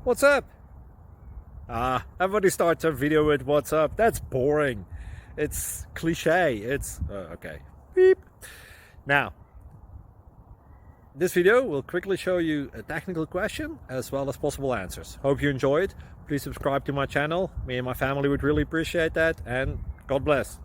What's up? Everybody starts a video with what's up. That's boring. It's cliche. It's okay. Beep. Now, this video will quickly show you a technical question as well as possible answers. Hope you enjoy it. Please subscribe to my channel. Me and my family would really appreciate that, and God bless.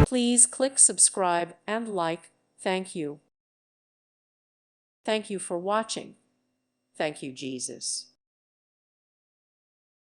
Please click subscribe and like. Thank you. Thank you for watching. Thank you, Jesus.